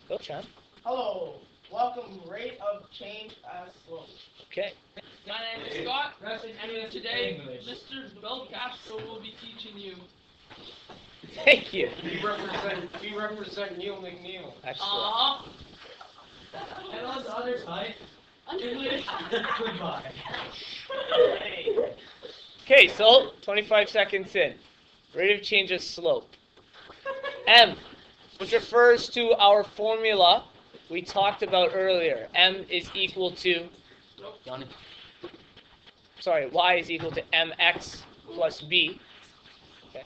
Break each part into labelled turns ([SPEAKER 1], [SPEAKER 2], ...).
[SPEAKER 1] Go, Sean.
[SPEAKER 2] Hello. Welcome. Rate of change as slope.
[SPEAKER 1] Okay.
[SPEAKER 3] My name is Scott, and today Mr. Bill Castro will be teaching you.
[SPEAKER 1] Thank you.
[SPEAKER 4] We represent Neil McNeil.
[SPEAKER 1] Excellent.
[SPEAKER 3] And on the other side, English.
[SPEAKER 4] Goodbye.
[SPEAKER 1] Okay, so 25 seconds in. Rate of change of slope. M, which refers to our formula we talked about earlier. M is equal to, y is equal to mx plus b. Okay.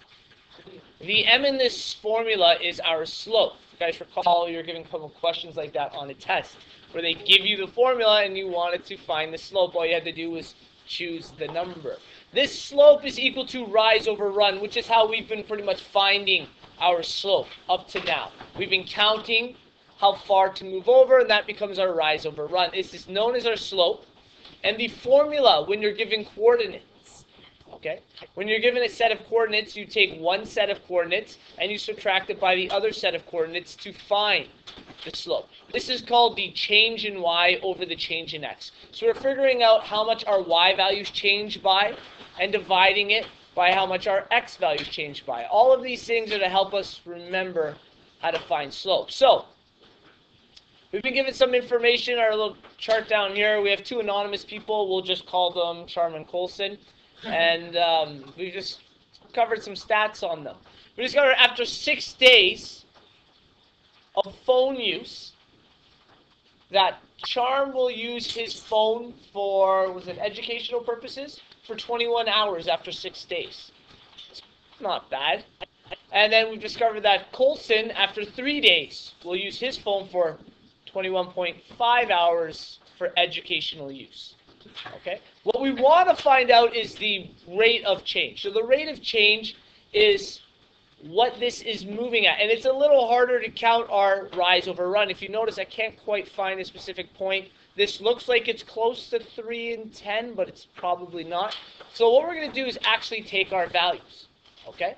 [SPEAKER 1] The m in this formula is our slope. You guys recall you're giving a couple questions like that on a test, where they give you the formula and you wanted to find the slope. All you had to do was choose the number. This slope is equal to rise over run, which is how we've been pretty much finding our slope up to now. We've been counting how far to move over, and that becomes our rise over run. This is known as our slope. And the formula, when you're given coordinates, okay? When you're given a set of coordinates, you take one set of coordinates and you subtract it by the other set of coordinates to find the slope. This is called the change in y over the change in x. So we're figuring out how much our y values change by and dividing it by how much our x values change by. All of these things are to help us remember how to find slope. So, we've been given some information, our little chart down here. We have two anonymous people. We'll just call them Charm and Colson. And we just covered some stats on them. We discovered after 6 days of phone use that Charm will use his phone for, educational purposes? For 21 hours after 6 days. It's not bad. And then we've discovered that Colson, after 3 days, will use his phone for 21.5 hours for educational use. Okay? What we want to find out is the rate of change. So the rate of change is what this is moving at. And it's a little harder to count our rise over run. If you notice, I can't quite find a specific point. This looks like it's close to 3 and 10, but it's probably not. So what we're going to do is actually take our values. Okay?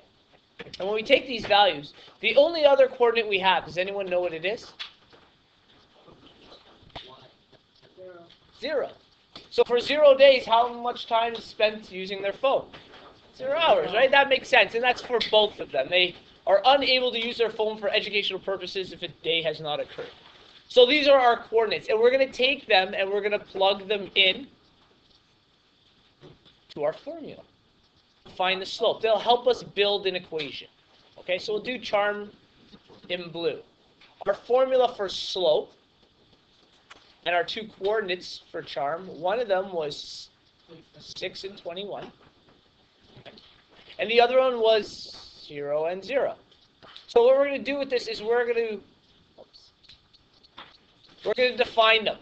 [SPEAKER 1] And when we take these values, the only other coordinate we have, does anyone know what it is? 0. So for 0 days, how much time is spent using their phone? 0 hours, right? That makes sense, and that's for both of them. They are unable to use their phone for educational purposes if a day has not occurred. So these are our coordinates, and we're going to take them and we're going to plug them in to our formula. Find the slope. They'll help us build an equation. Okay, so we'll do Charm in blue. Our formula for slope and our two coordinates for Charm, one of them was 6 and 21. And the other one was 0 and 0. So what we're going to do with this is we're going to define them.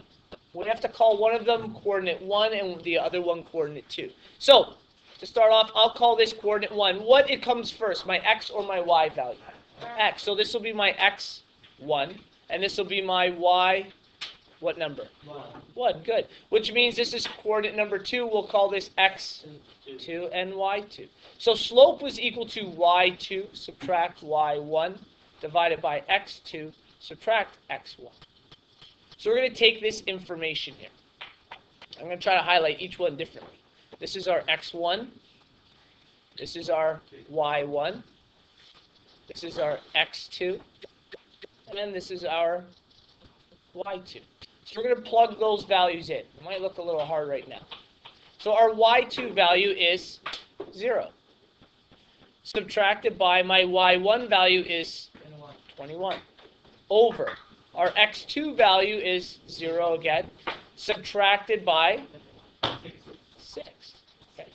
[SPEAKER 1] We have to call one of them coordinate 1 and the other one coordinate 2. So, to start off, I'll call this coordinate 1. What it comes first, my x or my y value? X. So this will be my x1, and this will be my y, what number? 1, good. Which means this is coordinate number 2. We'll call this x2 and y2. So slope was equal to y2, subtract y1, divided by x2, subtract x1. So we're going to take this information here. I'm going to try to highlight each one differently. This is our x1. This is our y1. This is our x2. And then this is our y2. So we're going to plug those values in. It might look a little hard right now. So our y2 value is 0. Subtracted by my y1 value is 21. Over. Our x2 value is 0 again, subtracted by 6. Okay.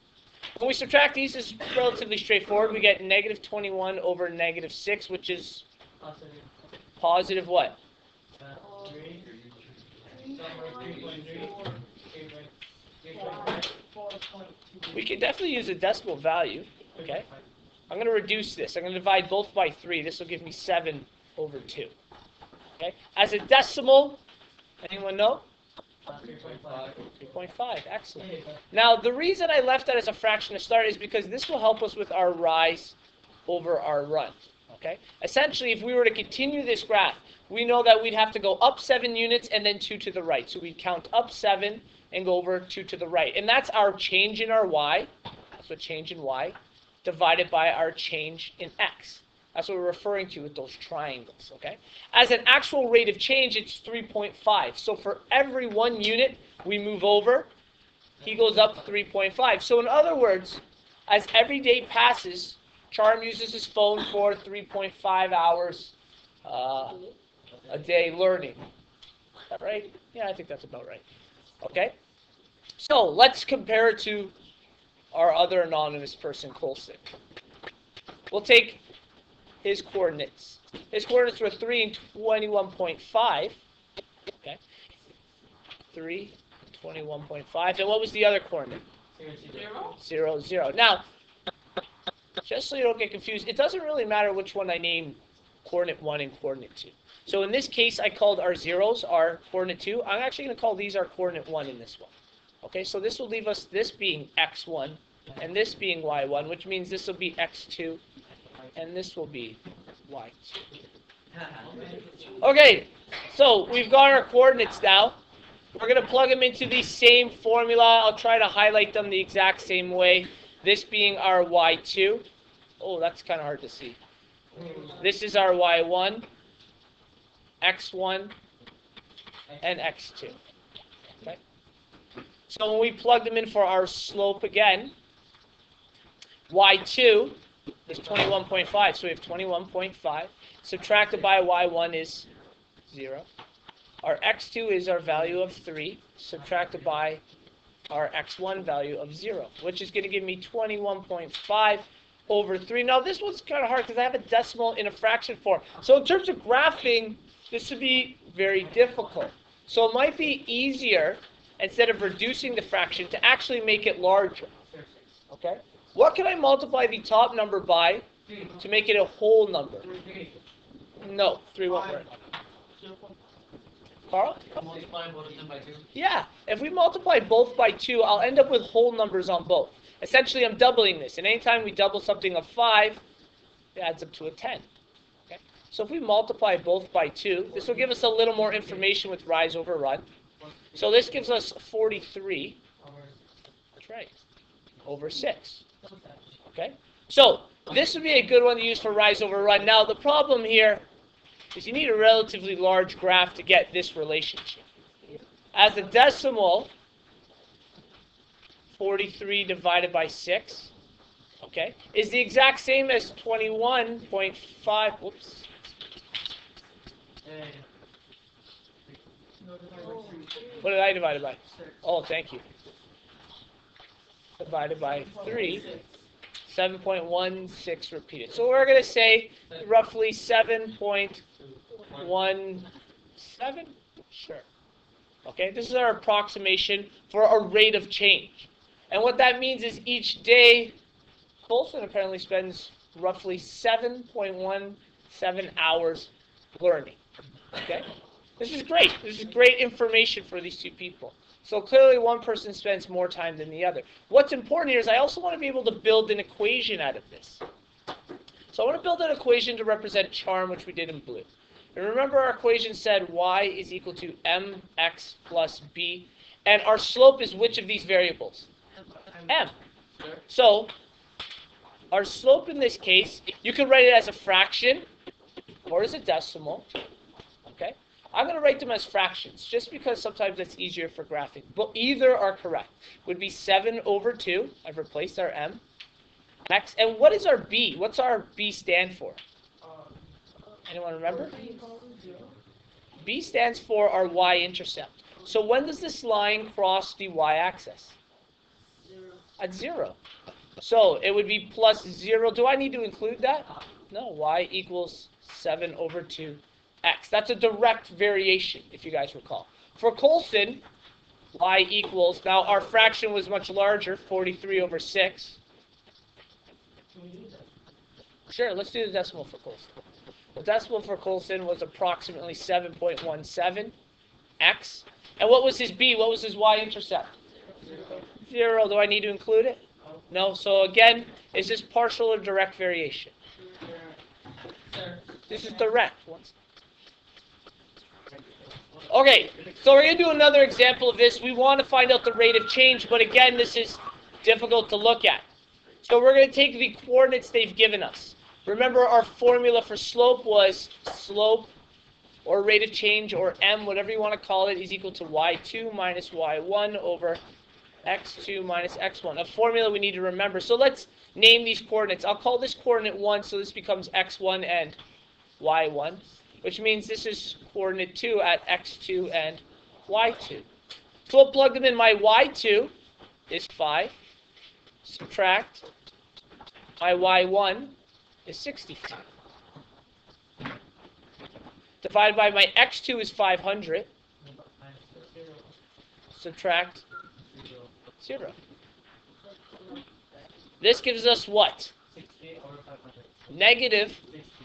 [SPEAKER 1] When we subtract these, it's relatively straightforward. We get negative 21 over negative 6, which is positive what? We can definitely use a decimal value. Okay. I'm going to reduce this. I'm going to divide both by 3. This will give me 7 over 2. Okay. As a decimal, anyone know? 3.5. Excellent. Now, the reason I left that as a fraction to start is because this will help us with our rise over our run. Okay. Essentially, if we were to continue this graph, we know that we'd have to go up 7 units and then 2 to the right. So we'd count up 7 and go over 2 to the right. And that's our change in our y. That's what change in y divided by our change in x. That's what we're referring to with those triangles, okay? As an actual rate of change, it's 3.5. So for every 1 unit we move over, he goes up 3.5. So in other words, as every day passes, Charm uses his phone for 3.5 hours a day learning. Is that right? Yeah, I think that's about right. Okay? So let's compare it to our other anonymous person, Colson. We'll take his coordinates. His coordinates were 3 and 21.5. Okay? 3, 21.5. And what was the other coordinate? 0, 0. Now, just so you don't get confused, it doesn't really matter which one I name coordinate 1 and coordinate 2. So in this case, I called our zeros our coordinate 2. I'm actually going to call these our coordinate 1 in this one. Okay, so this will leave us this being x1 and this being y1, which means this will be x2 and this will be y2. Okay, so we've got our coordinates now. We're going to plug them into the same formula. I'll try to highlight them the exact same way. This being our y2. Oh, that's kind of hard to see. This is our y1, x1, and x2. Okay? So when we plug them in for our slope again, y2 is 21.5. So we have 21.5. Subtracted by y1 is 0. Our x2 is our value of 3, subtracted by our x1 value of 0, which is going to give me 21.5 over 3. Now, this one's kind of hard because I have a decimal in a fraction form. So in terms of graphing, this would be very difficult. So it might be easier, instead of reducing the fraction, to actually make it larger. Okay? What can I multiply the top number by to make it a whole number? No, 3 won't work. Carl?
[SPEAKER 4] Multiply both of them by 2.
[SPEAKER 1] Yeah, if we multiply both by 2, I'll end up with whole numbers on both. Essentially, I'm doubling this. And anytime we double something of 5, it adds up to a 10. Okay? So if we multiply both by 2, this will give us a little more information with rise over run. So this gives us 43. That's right. Over 6. Okay? So this would be a good one to use for rise over run. Now, the problem here is you need a relatively large graph to get this relationship. As a decimal, 43 divided by 6, okay, is the exact same as 21.5. Whoops. What did I divide it by? Oh, thank you. Divided by 3. 7.16 repeated. So we're going to say roughly 7.17. Sure. Okay, this is our approximation for a rate of change. And what that means is each day, Colson apparently spends roughly 7.17 hours learning. Okay? This is great. This is great information for these two people. So clearly one person spends more time than the other. What's important here is I also want to be able to build an equation out of this. So I want to build an equation to represent charm, which we did in blue. And remember our equation said y is equal to mx plus b. And our slope is which of these variables? M. So our slope in this case, you can write it as a fraction or as a decimal. Okay? I'm going to write them as fractions, just because sometimes that's easier for graphing. But either are correct. Would be 7 over 2. I've replaced our m. X. And what is our b? What's our b stand for? Anyone remember? B stands for our y-intercept. So when does this line cross the y-axis? At 0. So it would be plus 0. Do I need to include that? No. Y equals 7 over 2. X. That's a direct variation, if you guys recall. For Colson, y equals, now our fraction was much larger, 43 over 6. Sure, let's do the decimal for Colson. The decimal for Colson was approximately 7.17 x. And what was his b? What was his y-intercept? 0. Do I need to include it? No. So again, is this partial or direct variation? This is direct. Okay, so we're going to do another example of this. We want to find out the rate of change, but again, this is difficult to look at. So we're going to take the coordinates they've given us. Remember, our formula for slope was slope, or rate of change, or m, whatever you want to call it, is equal to y2 minus y1 over x2 minus x1. A formula we need to remember. So let's name these coordinates. I'll call this coordinate 1, so this becomes x1 and y1, which means this is coordinate 2 at x2 and y2. So we'll plug them in. My y2 is 5. Subtract. My y1 is 65. Divided by my x2 is 500. Subtract 0. This gives us what? Negative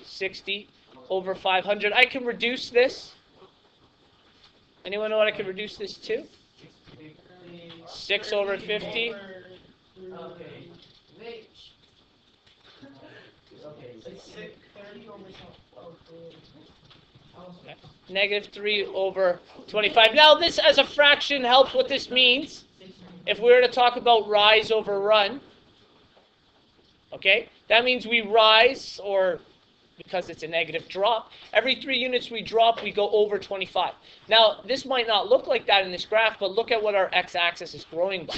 [SPEAKER 1] 60 over 500. I can reduce this. Anyone know what I can reduce this to? 6 over 50. Negative 3 over 25. Now this as a fraction helps what this means. If we were to talk about rise over run, okay, that means we rise, or because it's a negative drop, every 3 units we drop, we go over 25. Now, this might not look like that in this graph, but look at what our x-axis is growing by.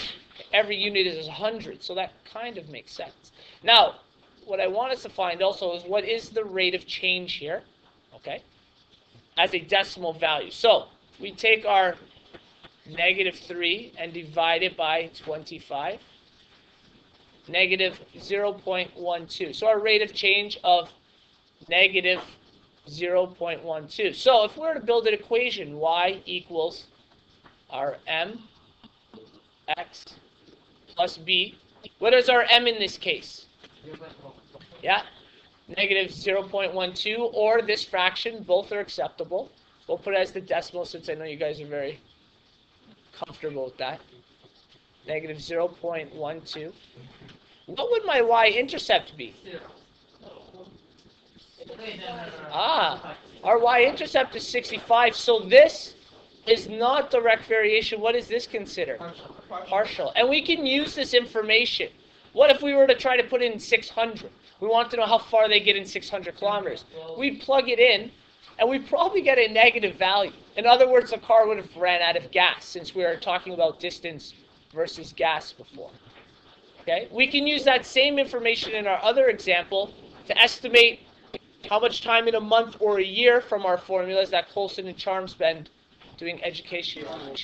[SPEAKER 1] Every unit is 100, so that kind of makes sense. Now, what I want us to find also is what is the rate of change here, okay, as a decimal value. So, we take our negative 3 and divide it by 25. Negative 0.12. So our rate of change of negative 0.12. So if we were to build an equation, y equals our m x plus b. What is our m in this case? Yeah, negative 0.12, or this fraction. Both are acceptable. We'll put it as the decimal since I know you guys are very comfortable with that. Negative 0.12. What would my y-intercept be? Our y-intercept is 65, so this is not direct variation. What is this considered? Partial. And we can use this information. What if we were to try to put in 600? We want to know how far they get in 600 kilometers. We'd plug it in, and we'd probably get a negative value. In other words, the car would have ran out of gas, since we were talking about distance versus gas before. Okay? We can use that same information in our other example to estimate how much time in a month or a year from our formulas that Colson and Charm spend doing education on